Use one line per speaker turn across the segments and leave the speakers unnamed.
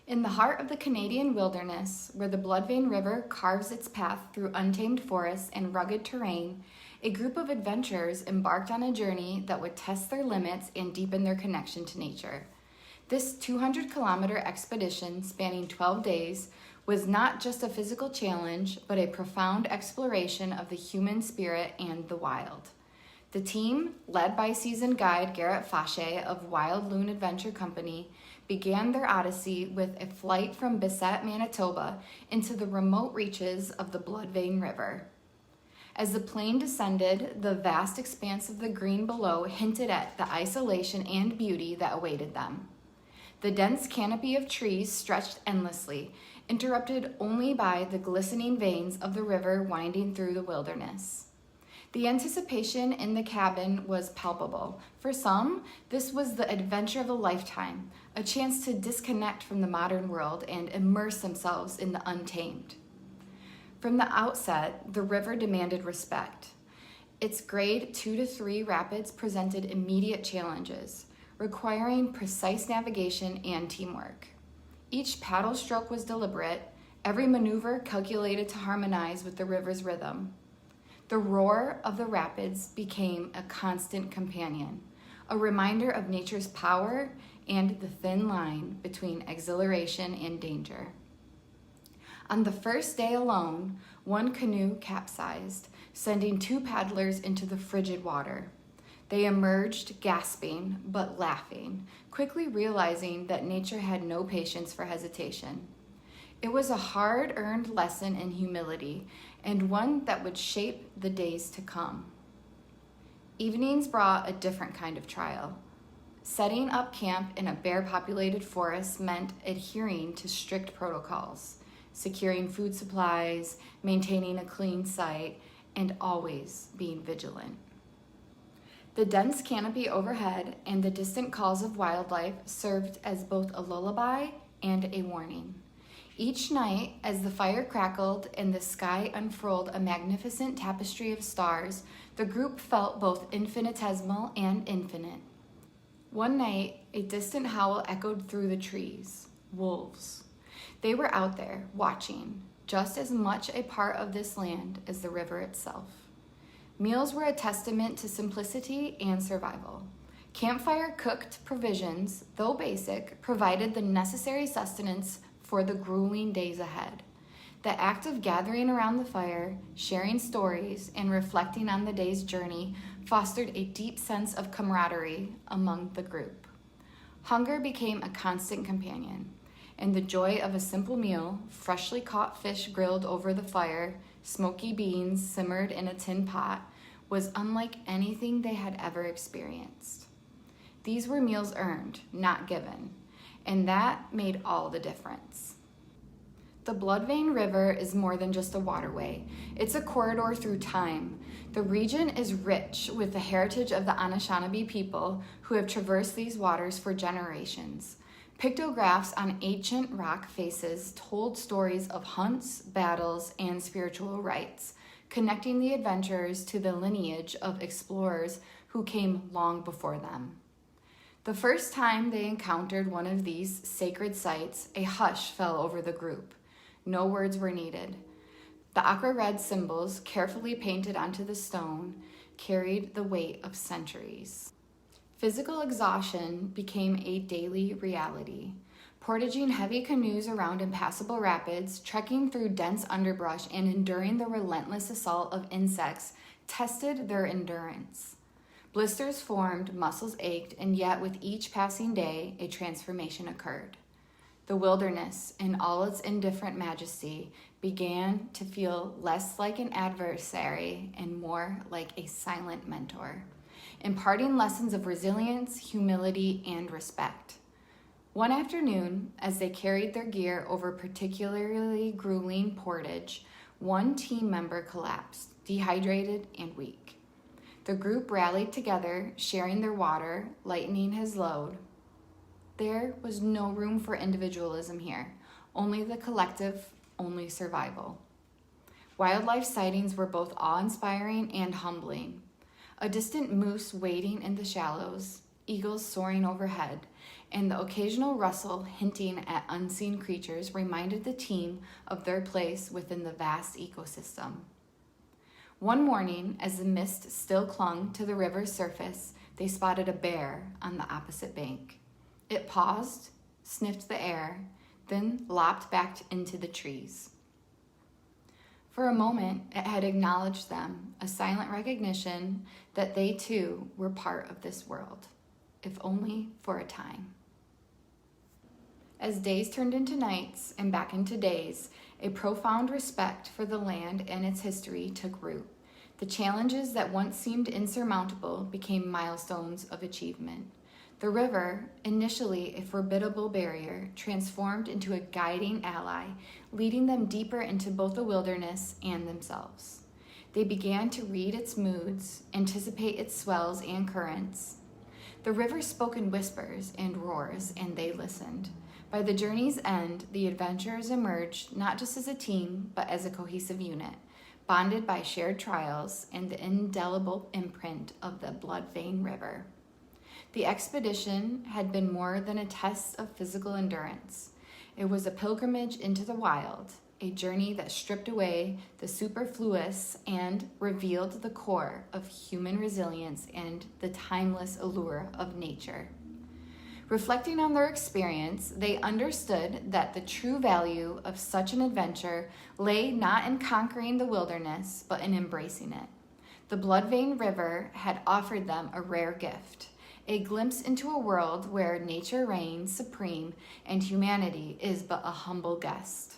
In the heart of the Canadian wilderness, where the Bloodvein River carves its path through untamed forests and rugged terrain, a group of adventurers embarked on a journey that would test their limits and deepen their connection to nature. This 200-kilometer expedition, spanning 12 days, was not just a physical challenge, but a profound exploration of the human spirit and the wild. The team, led by seasoned guide Garrett Fache of Wild Loon Adventure Company, began their Odyssey with a flight from Bissett, Manitoba, into the remote reaches of the Bloodvein River. As the plane descended, the vast expanse of the green below hinted at the isolation and beauty that awaited them. The dense canopy of trees stretched endlessly, interrupted only by the glistening veins of the river winding through the wilderness. The anticipation in the cabin was palpable. For some, this was the adventure of a lifetime, a chance to disconnect from the modern world and immerse themselves in the untamed. From the outset, the river demanded respect. Its grade 2 to 3 rapids presented immediate challenges, requiring precise navigation and teamwork. Each paddle stroke was deliberate, every maneuver calculated to harmonize with the river's rhythm. The roar of the rapids became a constant companion, a reminder of nature's power and the thin line between exhilaration and danger. On the first day alone, one canoe capsized, sending 2 paddlers into the frigid water. They emerged gasping but laughing, quickly realizing that nature had no patience for hesitation. It was a hard-earned lesson in humility, and one that would shape the days to come. Evenings brought a different kind of trial. Setting up camp in a bear-populated forest meant adhering to strict protocols, securing food supplies, maintaining a clean site, and always being vigilant. The dense canopy overhead and the distant calls of wildlife served as both a lullaby and a warning. Each night, as the fire crackled and the sky unfurled a magnificent tapestry of stars, the group felt both infinitesimal and infinite. One night, a distant howl echoed through the trees. Wolves. They were out there, watching, just as much a part of this land as the river itself. Meals were a testament to simplicity and survival. Campfire-cooked provisions, though basic, provided the necessary sustenance for the grueling days ahead. The act of gathering around the fire, sharing stories, and reflecting on the day's journey fostered a deep sense of camaraderie among the group. Hunger became a constant companion, and the joy of a simple meal, freshly caught fish grilled over the fire, smoky beans simmered in a tin pot, was unlike anything they had ever experienced. These were meals earned, not given, and that made all the difference. The Bloodvein River is more than just a waterway. It's a corridor through time. The region is rich with the heritage of the Anishinaabe people who have traversed these waters for generations. Pictographs on ancient rock faces told stories of hunts, battles, and spiritual rites, connecting the adventurers to the lineage of explorers who came long before them. The first time they encountered one of these sacred sites, a hush fell over the group. No words were needed. The aqua red symbols, carefully painted onto the stone, carried the weight of centuries. Physical exhaustion became a daily reality. Portaging heavy canoes around impassable rapids, trekking through dense underbrush, and enduring the relentless assault of insects tested their endurance. Blisters formed, muscles ached, and yet with each passing day, a transformation occurred. The wilderness, in all its indifferent majesty, began to feel less like an adversary and more like a silent mentor, imparting lessons of resilience, humility, and respect. One afternoon, as they carried their gear over particularly grueling portage, one team member collapsed, dehydrated and weak. The group rallied together, sharing their water, lightening his load. There was no room for individualism here, only the collective, only survival. Wildlife sightings were both awe-inspiring and humbling. A distant moose wading in the shallows, eagles soaring overhead, and the occasional rustle hinting at unseen creatures reminded the team of their place within the vast ecosystem. One morning, as the mist still clung to the river's surface, they spotted a bear on the opposite bank. It paused, sniffed the air, then lopped back into the trees. For a moment, it had acknowledged them, a silent recognition that they too were part of this world, if only for a time. As days turned into nights and back into days, a profound respect for the land and its history took root. The challenges that once seemed insurmountable became milestones of achievement. The river, initially a formidable barrier, transformed into a guiding ally, leading them deeper into both the wilderness and themselves. They began to read its moods, anticipate its swells and currents. The river spoke in whispers and roars, and they listened. By the journey's end, the adventurers emerged not just as a team, but as a cohesive unit, bonded by shared trials and the indelible imprint of the Bloodvein River. The expedition had been more than a test of physical endurance. It was a pilgrimage into the wild, a journey that stripped away the superfluous and revealed the core of human resilience and the timeless allure of nature. Reflecting on their experience, they understood that the true value of such an adventure lay not in conquering the wilderness, but in embracing it. The Bloodvein River had offered them a rare gift, a glimpse into a world where nature reigns supreme and humanity is but a humble guest.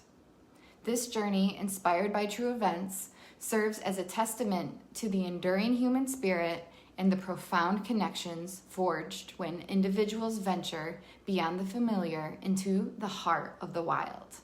This journey, inspired by true events, serves as a testament to the enduring human spirit and the profound connections forged when individuals venture beyond the familiar into the heart of the wild.